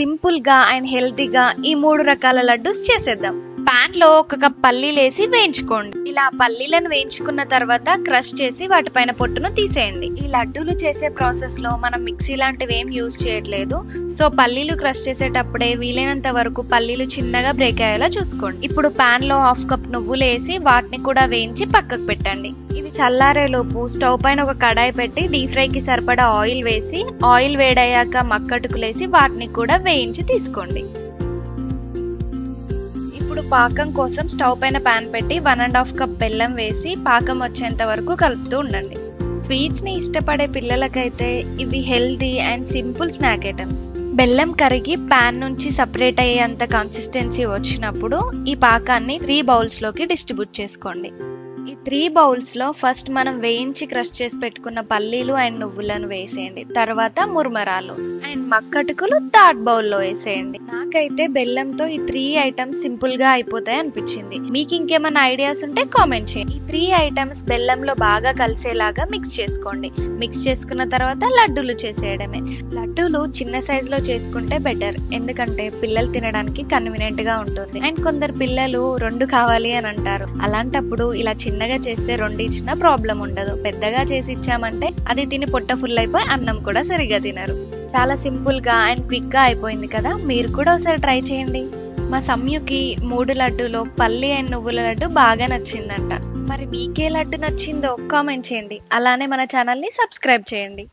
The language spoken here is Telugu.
సింపుల్ గా అండ్ హెల్తీగా ఈ 3 రకాల లడ్డూస్ చేసేద్దాం. పాన్ లో 1 కప్ పల్లీలు వేసి వేయించుకోండి. ఇలా పల్లీలను వేయించుకున్న తర్వాత క్రష్ చేసి వాటిపైన పొట్టును తీసేయండి. ఈ లడ్డూలు చేసే ప్రాసెస్ లో మనం మిక్సీ లాంటివి ఏం యూజ్ చేయట్లేదు. సో పల్లీలు క్రష్ చేసేటప్పుడే వీలైనంత వరకు పల్లీలు చిన్నగా బ్రేక్ అయ్యేలా చూసుకోండి. ఇప్పుడు పాన్ లో 1/2 కప్ నువ్వులు వేసి వాటిని కూడా వేయించి పక్కకు పెట్టండి. ఇవి చల్లారేలోపు స్టవ్ పైన ఒక కడాయి పెట్టి డీప్ ఫ్రై కి సరిపడా ఆయిల్ వేసి, ఆయిల్ వేడయ్యాక మక్కటుకులేసి వాటిని కూడా వేయించి తీసుకోండి. ఇప్పుడు పాకం కోసం స్టవ్ పైన పాన్ పెట్టి 1.5 కప్ బెల్లం వేసి పాకం వచ్చేంత వరకు కలుపుతూ ఉండండి. స్వీట్స్ ని ఇష్టపడే పిల్లలకైతే ఇవి healthy and simple snack items. బెల్లం కరిగి పాన్ నుంచి సపరేట్ అయ్యేంత కన్సిస్టెన్సీ వచ్చినప్పుడు ఈ పాకాన్ని 3 బౌల్స్ లోకి డిస్ట్రిబ్యూట్ చేసుకోండి. ఈ 3 బౌల్స్ లో ఫస్ట్ మనం వేయించి క్రష్ చేసి పెట్టుకున్న పల్లీలు అండ్ నువ్వులను వేసేయండి. తర్వాత ముర్మరాలు అండ్ మక్కటుకులు థర్డ్ బౌల్లో వేసేయండి. నాకైతే బెల్లంతో ఈ 3 ఐటమ్స్ సింపుల్ గా అయిపోతాయి అనిపించింది. మీకు ఇంకేమైనా ఐడియాస్ ఉంటే కామెంట్ చేయండి. ఈ 3 ఐటమ్స్ బెల్లంలో బాగా కలిసేలాగా మిక్స్ చేసుకోండి. మిక్స్ చేసుకున్న తర్వాత లడ్డూలు చేసేయడమే. లడ్డూలు చిన్న సైజ్ లో చేసుకుంటే బెటర్, ఎందుకంటే పిల్లలు తినడానికి కన్వీనియంట్ గా ఉంటుంది. అండ్ కొందరు పిల్లలు 2 కావాలి అని అంటారు. అలాంటప్పుడు ఇలా చిన్నగా చేస్తే 2 ఇచ్చినా ప్రాబ్లం ఉండదు. పెద్దగా చేసి ఇచ్చామంటే అది తిని పొట్ట ఫుల్ అయిపోయి అన్నం కూడా సరిగా తినరు. చాలా సింపుల్ గా అండ్ క్విక్ గా అయిపోయింది కదా, మీరు కూడా ఒకసారి ట్రై చేయండి. మా సమ్యుకి 3 లడ్డూలో పల్లి అండ్ నువ్వుల లడ్డు బాగా నచ్చిందంట. మరి మీకే లడ్డు నచ్చిందో కామెంట్ చేయండి. అలానే మన ఛానల్ ని సబ్స్క్రైబ్ చేయండి.